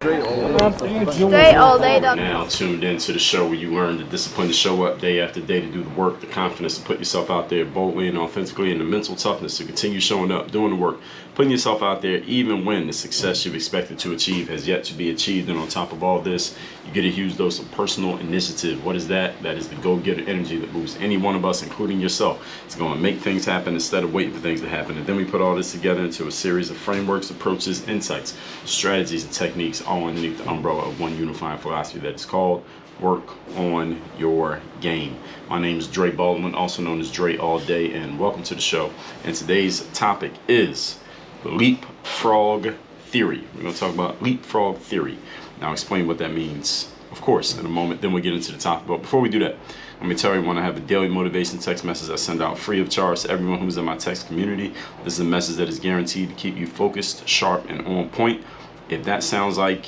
Straight all day. Now tuned into the show where you learn the discipline to show up day after day, to do the work, the confidence to put yourself out there boldly and authentically, and the mental toughness to continue showing up, doing the work, putting yourself out there even when the success you've expected to achieve has yet to be achieved. And on top of all this, you get a huge dose of personal initiative. What is that? That is the go-getter energy that moves any one of us, including yourself. It's going to make things happen instead of waiting for things to happen. And then we put all this together into a series of frameworks, approaches, insights, strategies, and techniques, all underneath the umbrella of one unifying philosophy that is called work on your game. My name is Dre Baldwin, also known as Dre All Day, and welcome to the show. And today's topic is the Leapfrog theory. We're going to talk about Leapfrog theory. Now, I'll explain what that means, of course, in a moment. Then we'll get into the topic. But before we do that, let me tell everyone I have a daily motivation text message I send out free of charge to everyone who's in my text community. This is a message that is guaranteed to keep you focused, sharp, and on point. If that sounds like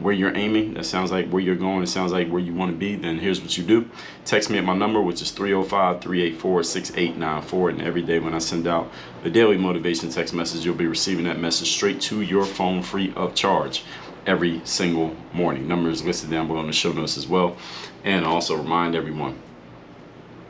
where you're aiming, that sounds like where you're going, it sounds like where you want to be, then here's what you do. Text me at my number, which is 305-384-6894. And every day when I send out the daily motivation text message, you'll be receiving that message straight to your phone free of charge every single morning. Number is listed down below in the show notes as well. And also remind everyone,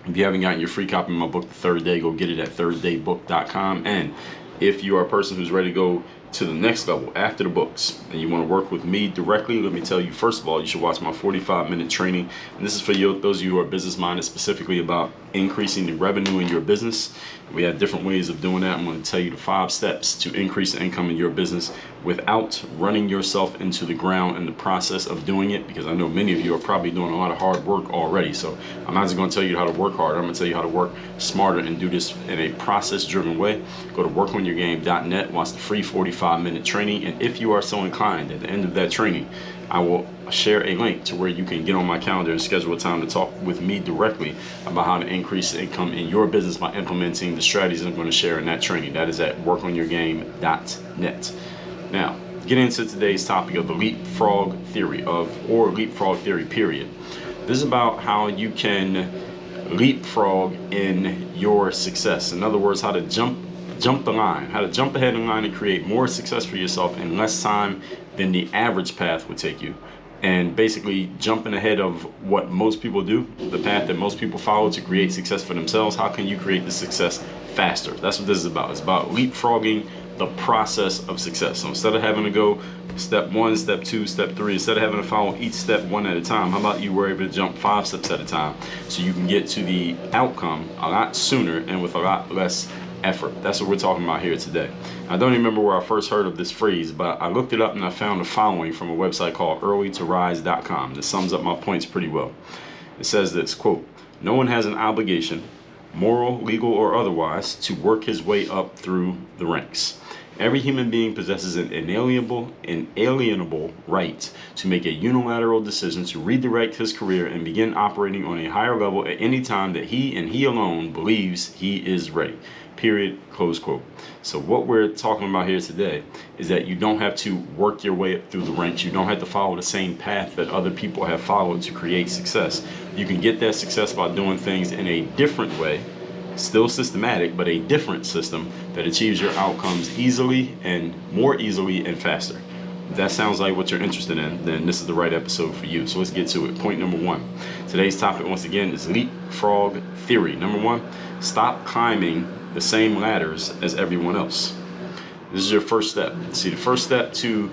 if you haven't gotten your free copy of my book, The Third Day, go get it at thirddaybook.com. And if you are a person who's ready to go to the next level after the books and you want to work with me directly, let me tell you, first of all, you should watch my 45-minute training. And this is for you, those of you who are business minded, specifically about increasing the revenue in your business. We have different ways of doing that. I'm going to tell you the 5 steps to increase the income in your business without running yourself into the ground in the process of doing it, because I know many of you are probably doing a lot of hard work already. So I'm not just going to tell you how to work harder. I'm going to tell you how to work smarter and do this in a process-driven way. Go to workonyourgame.net, watch the free 45-minute training, and if you are so inclined, at the end of that training, I will share a link to where you can get on my calendar and schedule a time to talk with me directly about how to increase the income in your business by implementing the strategies I'm going to share in that training. That is at workonyourgame.net. Now, getting into today's topic of the Leapfrog theory or Leapfrog theory, period. This is about how you can leapfrog in your success. In other words, how to jump the line, how to jump ahead in line and create more success for yourself in less time than the average path would take you. And basically jumping ahead of what most people do, the path that most people follow to create success for themselves. How can you create the success faster? That's what this is about. It's about leapfrogging the process of success. So instead of having to go step 1, step 2, step 3, instead of having to follow each step one at a time, how about you were able to jump 5 steps at a time so you can get to the outcome a lot sooner and with a lot less effort. That's what we're talking about here today. I don't remember where I first heard of this phrase, but I looked it up and I found the following from a website called earlytorise.com. This sums up my points pretty well. It says this, quote, "No one has an obligation, moral, legal, or otherwise, to work his way up through the ranks. Every human being possesses an inalienable right to make a unilateral decision to redirect his career and begin operating on a higher level at any time that he and he alone believes he is ready. Period." Close quote. So what we're talking about here today is that you don't have to work your way up through the ranks. You don't have to follow the same path that other people have followed to create success. You can get that success by doing things in a different way, still systematic, but a different system that achieves your outcomes easily and more easily and faster. If that sounds like what you're interested in, then this is the right episode for you. So let's get to it. Point number 1. Today's topic, once again, is Leapfrog theory. Number 1, stop climbing the same ladders as everyone else. This is your first step. See, the first step to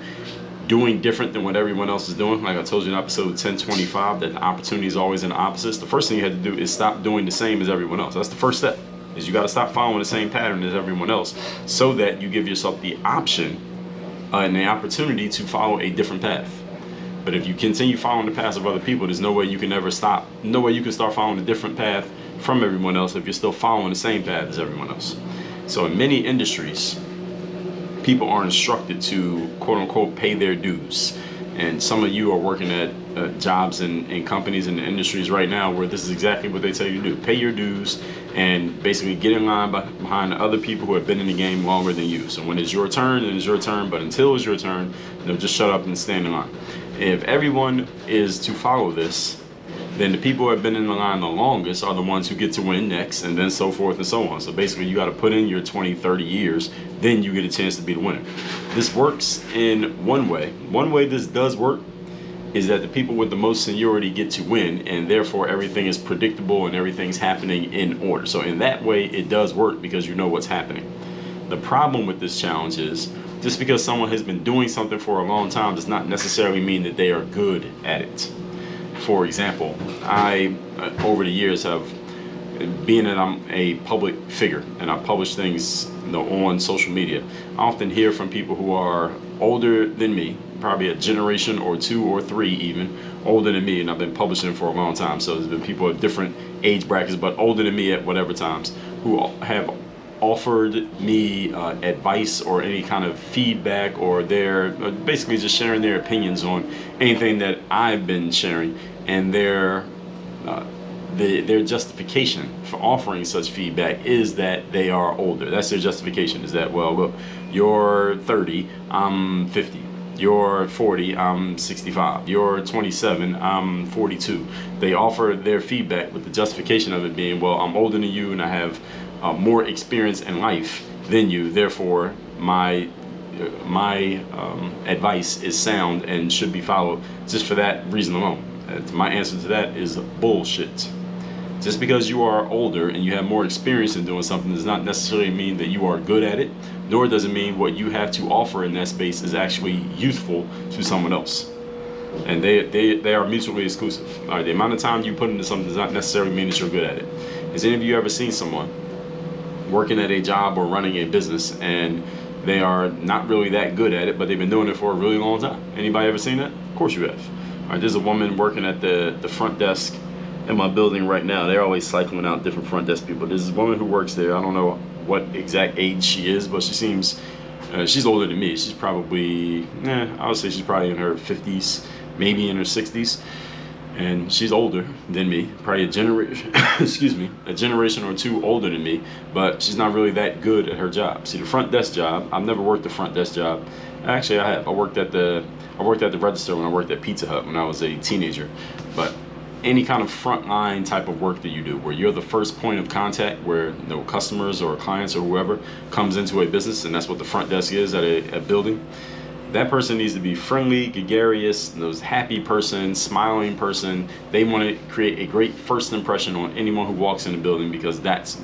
doing different than what everyone else is doing, like I told you in episode 1025, that the opportunity is always in the opposites. The first thing you have to do is stop doing the same as everyone else. That's the first step, is you got to stop following the same pattern as everyone else so that you give yourself the option and the opportunity to follow a different path. But if you continue following the paths of other people, there's no way you can ever stop. No way you can start following a different path from everyone else if you're still following the same path as everyone else. So in many industries, people are instructed to, quote unquote, pay their dues. And some of you are working at jobs in companies and industries right now where this is exactly what they tell you to do. Pay your dues and basically get in line behind other people who have been in the game longer than you. So when it's your turn, then it's your turn. But until it's your turn, just shut up and stand in line. If everyone is to follow this, then the people who have been in the line the longest are the ones who get to win next, and then so forth and so on. So basically, you got to put in your 20, 30 years, then you get a chance to be the winner. This works in one way. One way this does work is that the people with the most seniority get to win, and therefore everything is predictable and everything's happening in order. So in that way, it does work because you know what's happening. The problem with this challenge is just because someone has been doing something for a long time does not necessarily mean that they are good at it. For example, I, over the years, have, being that I'm a public figure and I publish things, on social media, I often hear from people who are older than me, probably a generation or two or three even older than me, and I've been publishing for a long time. So there's been people of different age brackets, but older than me at whatever times, who have offered me advice or any kind of feedback, or they're basically just sharing their opinions on anything that I've been sharing, and their justification for offering such feedback is that they are older. That's their justification, is that, well, look, you're 30, I'm 50. You're 40, I'm 65. You're 27, I'm 42. They offer their feedback with the justification of it being, well, I'm older than you and I have more experience in life than you. Therefore, my advice is sound and should be followed just for that reason alone. My answer to that is bullshit. Just because you are older and you have more experience in doing something does not necessarily mean that you are good at it, nor does it mean what you have to offer in that space is actually useful to someone else. And they are mutually exclusive. All right, the amount of time you put into something does not necessarily mean that you're good at it. Has any of you ever seen someone working at a job or running a business and they are not really that good at it, but they've been doing it for a really long time? Anybody ever seen that? Of course you have. All right, there's a woman working at the front desk in my building right now. They're always cycling out different front desk people. There's this woman who works there. I don't know what exact age she is, but she seems, she's older than me. She's probably, I would say she's probably in her 50s, maybe in her 60s. And she's older than me, probably a generation, a generation or two older than me, but she's not really that good at her job. See, the front desk job, I've never worked the front desk job. Actually, I have. I worked at the register when I worked at Pizza Hut when I was a teenager. But any kind of frontline type of work that you do, where you're the first point of contact, where customers or clients or whoever comes into a business, and that's what the front desk is at a building. That person needs to be friendly, gregarious, those happy person, smiling person. They want to create a great first impression on anyone who walks in the building, because that's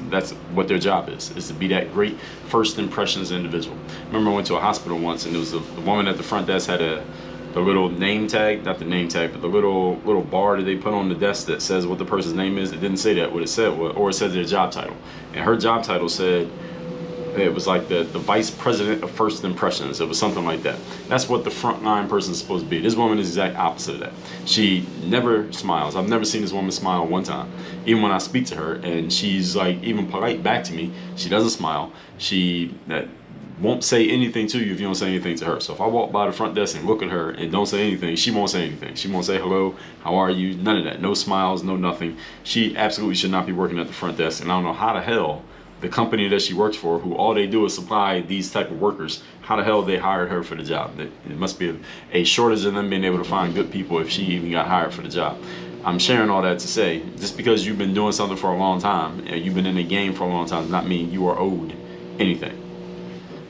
what their job is to be that great first impressions individual. I remember I went to a hospital once, and there was the woman at the front desk had the little name tag, not the name tag, but the little bar that they put on the desk that says what the person's name is. It didn't say that. What it said was, or it said their job title. And her job title said, it was like the vice president of first impressions. It was something like that. That's what the frontline person is supposed to be. This woman is the exact opposite of that. She never smiles. I've never seen this woman smile one time. Even when I speak to her, and she's like even polite back to me, she doesn't smile. She won't say anything to you if you don't say anything to her. So if I walk by the front desk and look at her and don't say anything, she won't say anything. She won't say hello, how are you, none of that. No smiles, no nothing. She absolutely should not be working at the front desk. And I don't know how the hell the company that she works for, who all they do is supply these type of workers, how the hell they hired her for the job. It must be a shortage of them being able to find good people if she even got hired for the job. I'm sharing all that to say, just because you've been doing something for a long time, and you've been in the game for a long time, does not mean you are owed anything.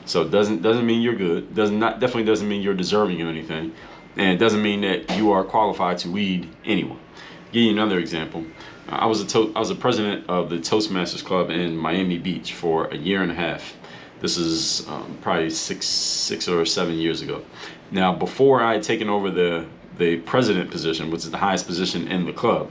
So it doesn't mean you're good. Definitely doesn't mean you're deserving of anything, and it doesn't mean that you are qualified to lead anyone. I'll give you another example. I was a president of the Toastmasters Club in Miami Beach for a year and a half. This is probably six or 7 years ago. Now, before I had taken over the president position, which is the highest position in the club,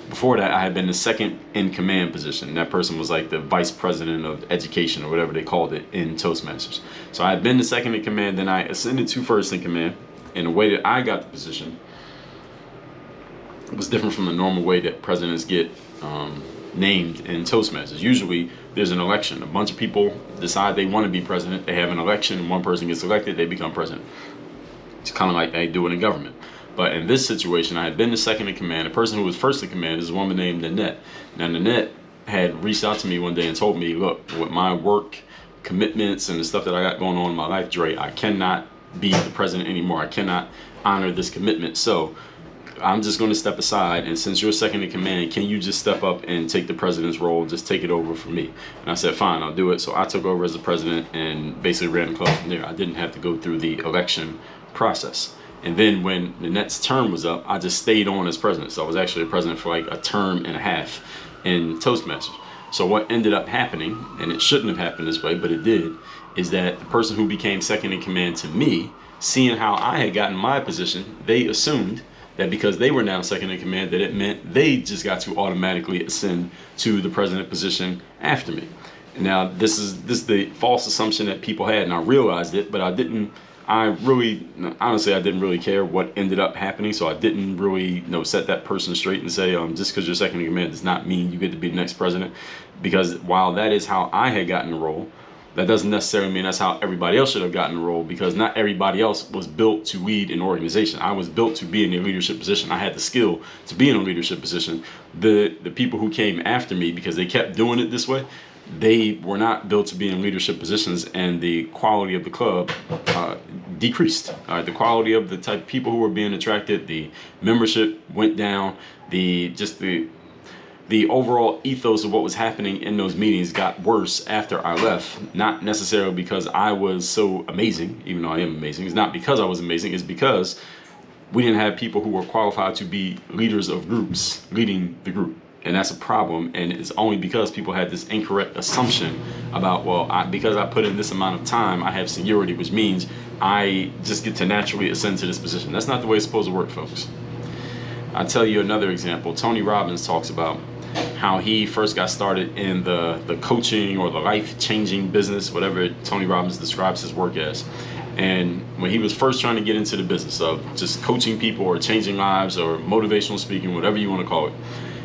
before that I had been the second in command position. That person was like the vice president of education or whatever they called it in Toastmasters. So I had been the second in command, then I ascended to first in command. And the way that I got the position was different from the normal way that presidents get named in Toastmasters. Usually there's an election. A bunch of people decide they want to be president. They have an election, and one person gets elected, they become president. It's kind of like they do it in government. But in this situation, I had been the second in command. The person who was first in command is a woman named Nanette. Now, Nanette had reached out to me one day and told me, look, with my work commitments and the stuff that I got going on in my life, Dre, I cannot be the president anymore. I cannot honor this commitment. So I'm just going to step aside, and since you're second in command, can you just step up and take the president's role, just take it over for me? And I said, fine, I'll do it. So I took over as the president and basically ran the club from there. I didn't have to go through the election process. And then when the next term was up, I just stayed on as president. So I was actually a president for like a term and a half in Toastmasters. So what ended up happening, and it shouldn't have happened this way, but it did, is that the person who became second in command to me, seeing how I had gotten my position, they assumed that because they were now second in command, that it meant they just got to automatically ascend to the president position after me. And now this is the false assumption that people had, and I realized it, but I didn't really care what ended up happening. So I didn't really set that person straight and say, just because you're second in command does not mean you get to be the next president. Because while that is how I had gotten the role, that doesn't necessarily mean that's how everybody else should have gotten the role, because not everybody else was built to lead an organization. I was built to be in a leadership position. I had the skill to be in a leadership position. The people who came after me, because they kept doing it this way, they were not built to be in leadership positions, and the quality of the club decreased. The quality of the type of people who were being attracted, the membership went down, the overall ethos of what was happening in those meetings got worse after I left. Not necessarily because I was so amazing, even though I am amazing. It's not because I was amazing, it's because we didn't have people who were qualified to be leaders of groups leading the group. And that's a problem, and it's only because people had this incorrect assumption about, because I put in this amount of time, I have seniority, which means I just get to naturally ascend to this position. That's not the way it's supposed to work, folks. I'll tell you another example. Tony Robbins talks about how he first got started in the coaching or the life-changing business, whatever Tony Robbins describes his work as. And when he was first trying to get into the business of just coaching people or changing lives or motivational speaking, whatever you want to call it,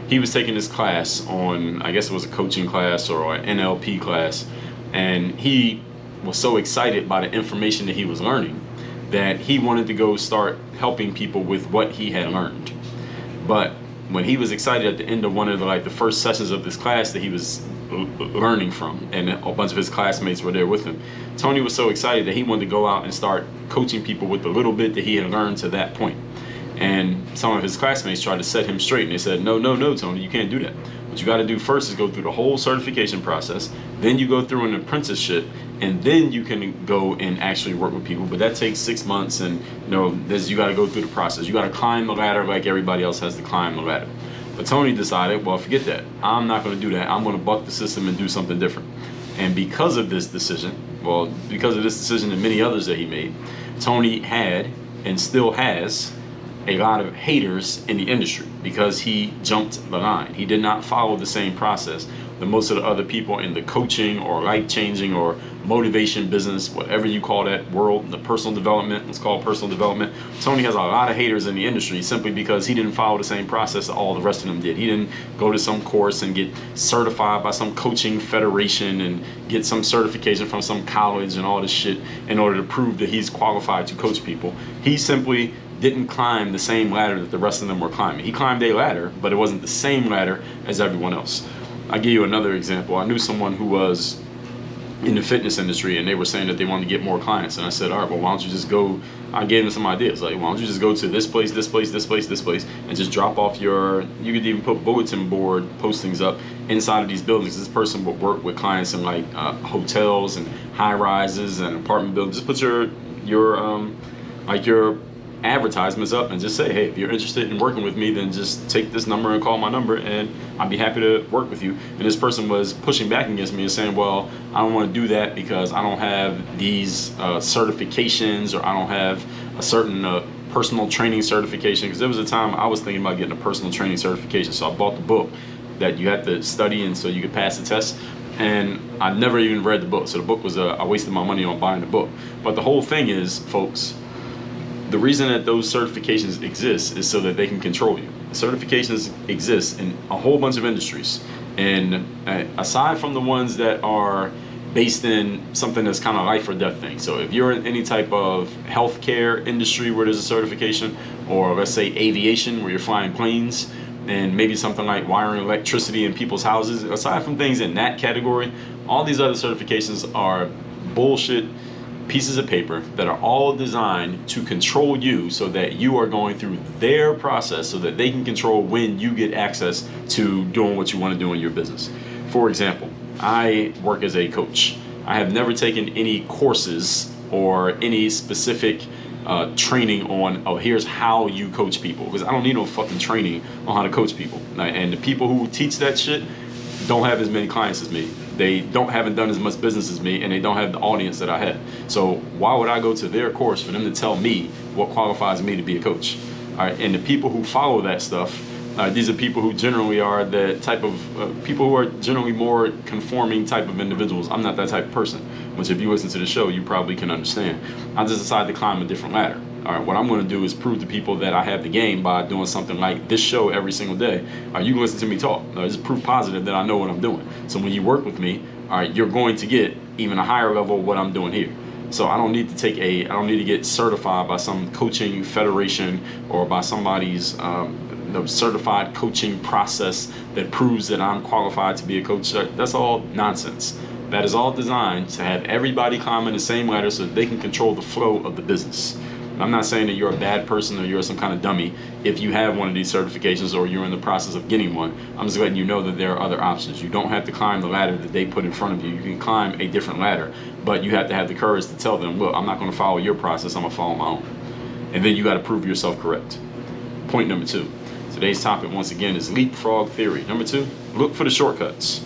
he was taking this class on, I guess it was a coaching class or an NLP class, and he was so excited by the information that he was learning that he wanted to go start helping people with what he had learned. But when he was excited at the end of one of the first sessions of this class that he was learning from, and a bunch of his classmates were there with him, Tony was so excited that he wanted to go out and start coaching people with the little bit that he had learned to that point. And some of his classmates tried to set him straight, and they said, no, Tony, you can't do that. What you got to do first is go through the whole certification process, then you go through an apprenticeship, and then you can go and actually work with people. But that takes 6 months, and you got to go through the process. You got to climb the ladder like everybody else has to climb the ladder. But Tony decided, well, forget that. I'm not going to do that. I'm going to buck the system and do something different. And because of this decision and many others that he made, Tony had and still has a lot of haters in the industry because he jumped the line. He did not follow the same process that most of the other people in the coaching or life-changing or motivation business, whatever you call that world, the personal development, let's call it personal development. Tony has a lot of haters in the industry simply because he didn't follow the same process that all the rest of them did. He didn't go to some course and get certified by some coaching federation and get some certification from some college and all this shit in order to prove that he's qualified to coach people. He simply didn't climb the same ladder that the rest of them were climbing. He climbed a ladder, but it wasn't the same ladder as everyone else. I'll give you another example. I knew someone who was in the fitness industry, and they were saying that they wanted to get more clients. And I said, all right, well, why don't you just go, I gave them some ideas. Like, why don't you just go to this place, and just drop off you could even put bulletin board postings up inside of these buildings. This person would work with clients in hotels and high rises and apartment buildings. Just put your advertisements up and just say, hey, if you're interested in working with me, then just take this number and call my number, and I'd be happy to work with you. And this person was pushing back against me and saying, well, I don't want to do that because I don't have these certifications, or I don't have a certain personal training certification. Because there was a time I was thinking about getting a personal training certification, so I bought the book that you had to study and so you could pass the test. And I never even read the book, so the book was I wasted my money on buying the book. But the whole thing is, folks, the reason that those certifications exist is so that they can control you. Certifications exist in a whole bunch of industries. And aside from the ones that are based in something that's kind of life or death thing. So if you're in any type of healthcare industry where there's a certification, or let's say aviation where you're flying planes, and maybe something like wiring electricity in people's houses, aside from things in that category, all these other certifications are bullshit pieces of paper that are all designed to control you so that you are going through their process so that they can control when you get access to doing what you want to do in your business. For example, I work as a coach. I have never taken any courses or any specific training on, oh, here's how you coach people, because I don't need no fucking training on how to coach people. And the people who teach that shit don't have as many clients as me. They haven't done as much business as me, and they don't have the audience that I have. So why would I go to their course for them to tell me what qualifies me to be a coach? All right, and the people who follow that stuff, these are people who generally are the type of people who are generally more conforming type of individuals. I'm not that type of person, which if you listen to the show, you probably can understand. I just decided to climb a different ladder. All right, what I'm going to do is prove to people that I have the game by doing something like this show every single day. All right, you can listen to me talk. It's proof positive that I know what I'm doing. So when you work with me, all right, you're going to get even a higher level of what I'm doing here. So I don't need to get certified by some coaching federation or by somebody's certified coaching process that proves that I'm qualified to be a coach. That's all nonsense. That is all designed to have everybody climbing the same ladder so that they can control the flow of the business. I'm not saying that you're a bad person or you're some kind of dummy if you have one of these certifications or you're in the process of getting one. I'm just letting you know that there are other options. You don't have to climb the ladder that they put in front of you. You can climb a different ladder, but you have to have the courage to tell them, look, I'm not going to follow your process, I'm going to follow my own. And then you got to prove yourself correct. Point number 2. Today's topic, once again, is leapfrog theory. Number 2, look for the shortcuts.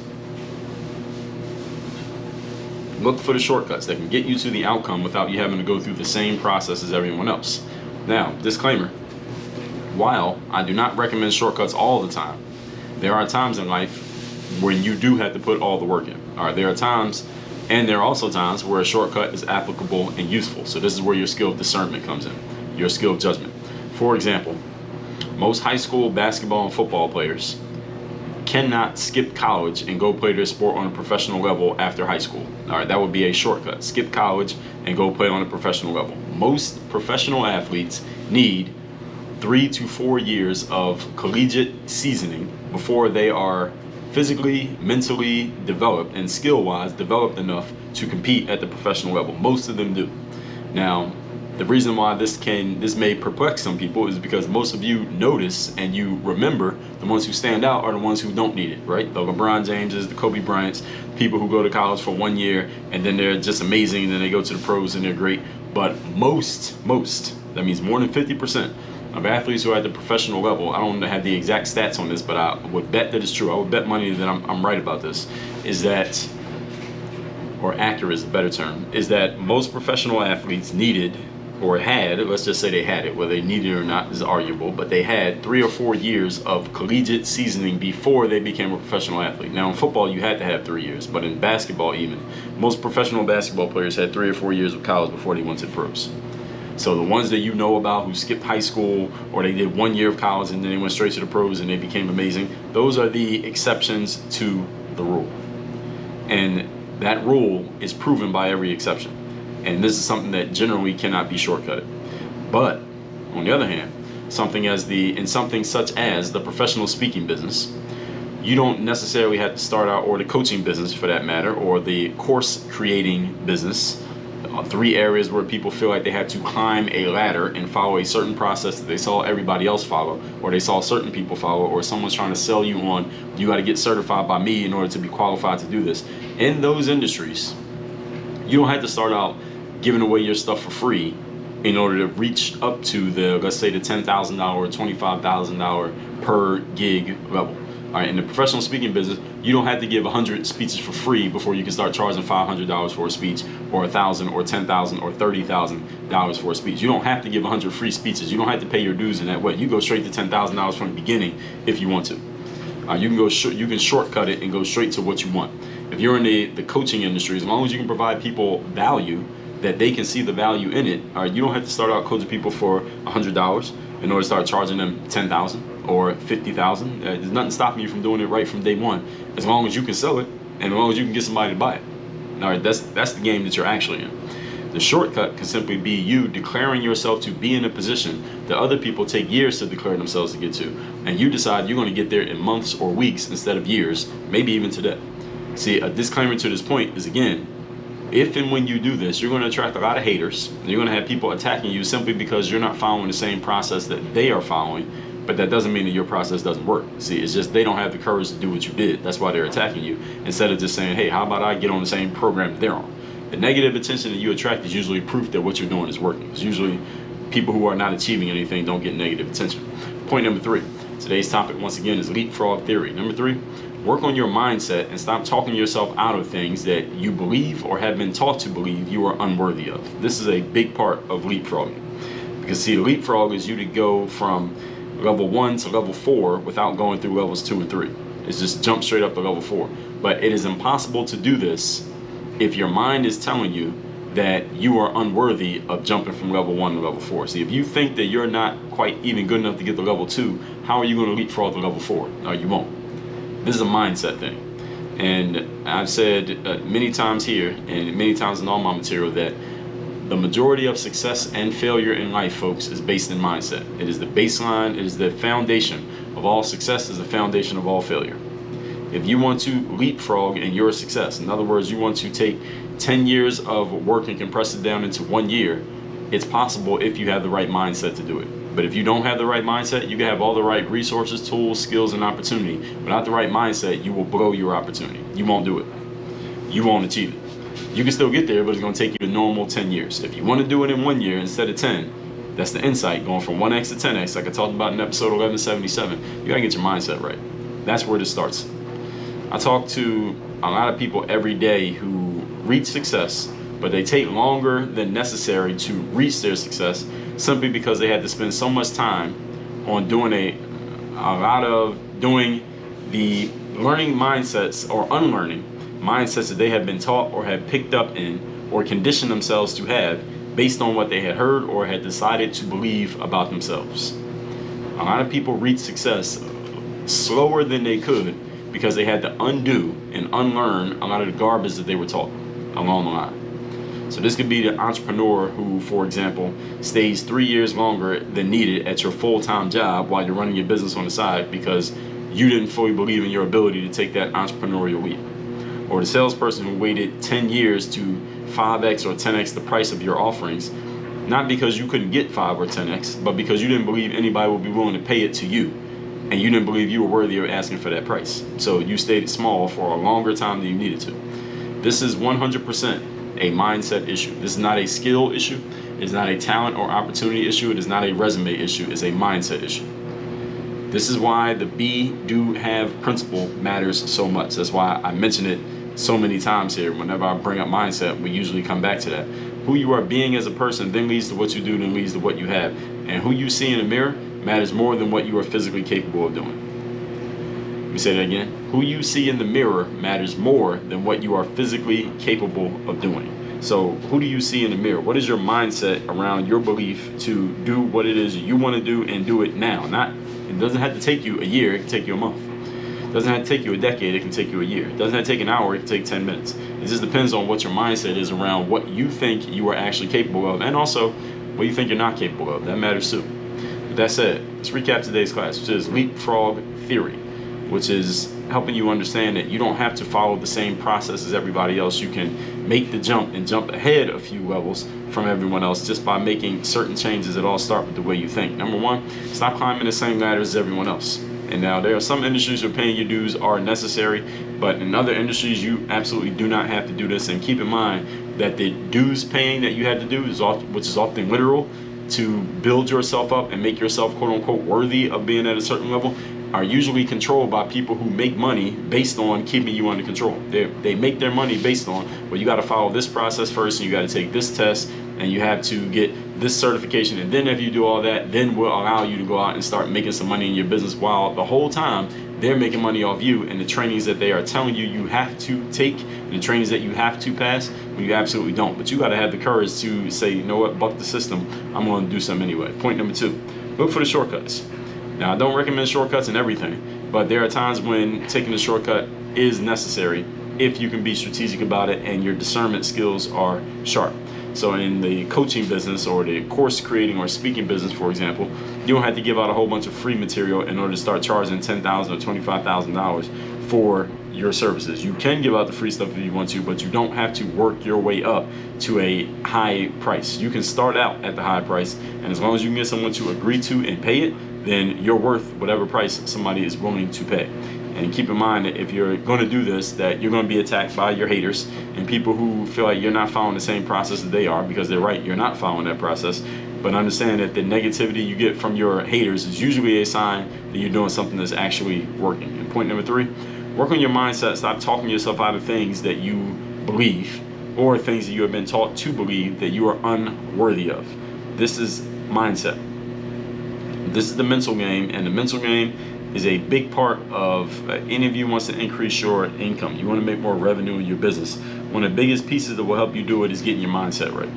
Look for the shortcuts that can get you to the outcome without you having to go through the same process as everyone else. Now, disclaimer, while I do not recommend shortcuts all the time, there are times in life when you do have to put all the work in. All right, there are times, and there are also times where a shortcut is applicable and useful. So this is where your skill of discernment comes in, your skill of judgment. For example, most high school basketball and football players cannot skip college and go play their sport on a professional level after high school. All right, that would be a shortcut. Skip college and go play on a professional level. Most professional athletes need 3 to 4 years of collegiate seasoning before they are physically, mentally developed and skill-wise developed enough to compete at the professional level. Most of them do. Now, the reason why this may perplex some people is because most of you notice and you remember the ones who stand out are the ones who don't need it, right? The LeBron Jameses, the Kobe Bryants, people who go to college for 1 year and then they're just amazing and then they go to the pros and they're great. But most, that means more than 50% of athletes who are at the professional level, I don't have the exact stats on this, but I would bet that it's true. I would bet money that I'm right about this, is that, or accurate is a better term, is that most professional athletes needed or had, let's just say they had it, whether they needed it or not is arguable, but they had 3 or 4 years of collegiate seasoning before they became a professional athlete. Now in football you had to have 3 years, but in basketball even, most professional basketball players had 3 or 4 years of college before they went to the pros. So the ones that you know about who skipped high school or they did 1 year of college and then they went straight to the pros and they became amazing, those are the exceptions to the rule. And that rule is proven by every exception. And this is something that generally cannot be shortcutted. But on the other hand, something such as the professional speaking business, you don't necessarily have to start out, or the coaching business for that matter, or the course creating business. 3 areas where people feel like they have to climb a ladder and follow a certain process that they saw everybody else follow, or they saw certain people follow, or someone's trying to sell you on, you got to get certified by me in order to be qualified to do this. In those industries, you don't have to start out giving away your stuff for free in order to reach up to the, let's say, the $10,000 or $25,000 per gig level. All right, in the professional speaking business, you don't have to give 100 speeches for free before you can start charging $500 for a speech, or $1,000 or $10,000 or $30,000 for a speech. You don't have to give 100 free speeches. You don't have to pay your dues in that way. You go straight to $10,000 from the beginning if you want to. You can shortcut it and go straight to what you want. If you're in the coaching industry, as long as you can provide people value, that they can see the value in it, all right, you don't have to start out coaching people for $100 in order to start charging them $10,000 or $50,000. There's nothing stopping you from doing it right from day one, as long as you can sell it and as long as you can get somebody to buy it. All right, that's the game that you're actually in. The shortcut can simply be you declaring yourself to be in a position that other people take years to declare themselves to get to, and you decide you're going to get there in months or weeks instead of years, maybe even today. See, a disclaimer to this point is, again, If and when you do this, you're going to attract a lot of haters. You're going to have people attacking you simply because you're not following the same process that they are following. But that doesn't mean that your process doesn't work. See, it's just they don't have the courage to do what you did. That's why they're attacking you, instead of just saying, hey, how about I get on the same program that they're on? The negative attention that you attract is usually proof that what you're doing is working. It's usually people who are not achieving anything don't get negative attention. Point number 3. Today's topic, once again, is leapfrog theory. Number 3, work on your mindset and stop talking yourself out of things that you believe or have been taught to believe you are unworthy of. This is a big part of leapfrogging. Because see, leapfrog is you to go from level 1 to level 4 without going through levels 2 and 3. It's just jump straight up to level 4. But it is impossible to do this if your mind is telling you that you are unworthy of jumping from level 1 to level 4. See, if you think that you're not quite even good enough to get to level 2, how are you going to leapfrog to level 4? No, you won't. This is a mindset thing. And I've said many times here and many times in all my material that the majority of success and failure in life, folks, is based in mindset. It is the baseline, it is the foundation of all success, is the foundation of all failure. If you want to leapfrog in your success, in other words, you want to take 10 years of work and compress it down into 1 year, it's possible if you have the right mindset to do it. But if you don't have the right mindset, you can have all the right resources, tools, skills, and opportunity. Without the right mindset, you will blow your opportunity. You won't do it. You won't achieve it. You can still get there, but it's going to take you a normal 10 years. If you want to do it in 1 year instead of 10, that's the insight, going from 1x to 10x, like I talked about in episode 1177. You got to get your mindset right. That's where this starts. I talk to a lot of people every day who reach success, but they take longer than necessary to reach their success simply because they had to spend so much time on doing the learning mindsets or unlearning mindsets that they have been taught or have picked up in or conditioned themselves to have based on what they had heard or had decided to believe about themselves. A lot of people reach success slower than they could because they had to undo and unlearn a lot of the garbage that they were taught along the line. So this could be the entrepreneur who, for example, stays 3 years longer than needed at your full-time job while you're running your business on the side because you didn't fully believe in your ability to take that entrepreneurial leap. Or the salesperson who waited 10 years to 5x or 10x the price of your offerings, not because you couldn't get 5 or 10x, but because you didn't believe anybody would be willing to pay it to you, and you didn't believe you were worthy of asking for that price. So you stayed small for a longer time than you needed to. This is 100% a mindset issue. This is not a skill issue. It's not a talent or opportunity issue. It is not a resume issue. It's a mindset issue. This is why the be, do, have principle matters so much. That's why I mention it so many times here. Whenever I bring up mindset, we usually come back to that. Who you are being as a person then leads to what you do, then leads to what you have. And who you see in the mirror matters more than what you are physically capable of doing. Let me say that again. Who you see in the mirror matters more than what you are physically capable of doing. So who do you see in the mirror? What is your mindset around your belief to do what it is you want to do and do it now? It doesn't have to take you a year, it can take you a month. It doesn't have to take you a decade, it can take you a year. It doesn't have to take an hour, it can take 10 minutes. It just depends on what your mindset is around what you think you are actually capable of, and also what you think you're not capable of. That matters too. With that said, let's recap today's class, which is Leapfrog theory, which is helping you understand that you don't have to follow the same process as everybody else. You can make the jump and jump ahead a few levels from everyone else just by making certain changes that all start with the way you think. Number one, stop climbing the same ladder as everyone else. And now there are some industries where paying your dues are necessary, but in other industries you absolutely do not have to do this. And keep in mind that the dues paying that you had to do, which is often literal, to build yourself up and make yourself quote unquote worthy of being at a certain level, are usually controlled by people who make money based on keeping you under control. They make their money based on, well, you got to follow this process first, and you got to take this test, and you have to get this certification, and then if you do all that, then we'll allow you to go out and start making some money in your business, while the whole time they're making money off you and the trainings that they are telling you you have to take, and the trainings that you have to pass when you absolutely don't. But you got to have the courage to say, you know what, buck the system, I'm going to do something anyway. Point number 2, look for the shortcuts. Now, I don't recommend shortcuts in everything, but there are times when taking a shortcut is necessary if you can be strategic about it and your discernment skills are sharp. So in the coaching business or the course creating or speaking business, for example, you don't have to give out a whole bunch of free material in order to start charging $10,000 or $25,000 for your services. You can give out the free stuff if you want to, but you don't have to work your way up to a high price. You can start out at the high price, and as long as you can get someone to agree to and pay it, then you're worth whatever price somebody is willing to pay. And keep in mind that if you're going to do this, that you're going to be attacked by your haters and people who feel like you're not following the same process that they are, because they're right, you're not following that process. But understand that the negativity you get from your haters is usually a sign that you're doing something that's actually working. And point number 3, work on your mindset. Stop talking yourself out of things that you believe or things that you have been taught to believe that you are unworthy of. This is mindset. This is the mental game, and the mental game is a big part of any of you wants to increase your income. You want to make more revenue in your business. One of the biggest pieces that will help you do it is getting your mindset right.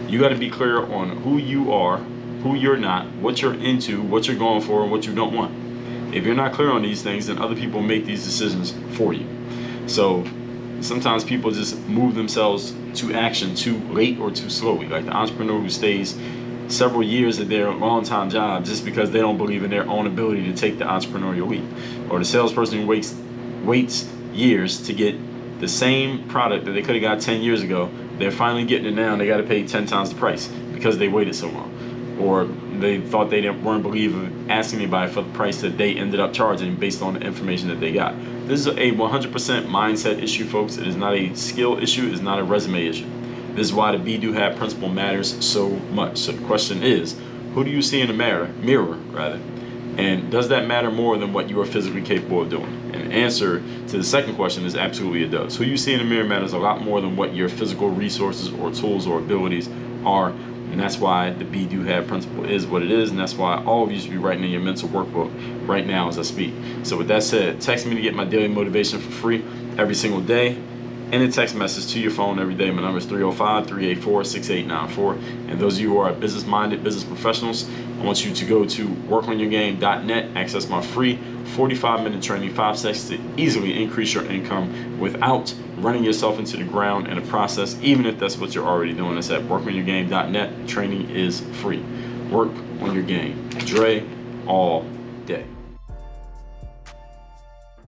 You got to be clear on who you are, who you're not, what you're into, what you're going for, and what you don't want. If you're not clear on these things, then other people make these decisions for you. So sometimes people just move themselves to action too late or too slowly. Like the entrepreneur who stays several years at their long-time job just because they don't believe in their own ability to take the entrepreneurial leap. Or the salesperson who waits years to get the same product that they could have got 10 years ago. They're finally getting it now, and they got to pay 10 times the price because they waited so long. Or they thought they weren't believing asking anybody for the price that they ended up charging based on the information that they got. This is a 100% mindset issue, folks. It is not a skill issue. It is not a resume issue. This is why the Be Do Have principle matters so much. So the question is, who do you see in the mirror, and does that matter more than what you are physically capable of doing? And the answer to the second question is absolutely it does. Who you see in the mirror matters a lot more than what your physical resources or tools or abilities are. And that's why the Be Do Have principle is what it is, and that's why all of you should be writing in your mental workbook right now as I speak. So with that said, text me to get my daily motivation for free every single day. And a text message to your phone every day. My number is 305-384-6894. And those of you who are business-minded business professionals, I want you to go to workonyourgame.net, access my free 45-minute training, 5 steps to easily increase your income without running yourself into the ground in the process, even if that's what you're already doing. It's at workonyourgame.net. Training is free. Work on your game. Dre all day.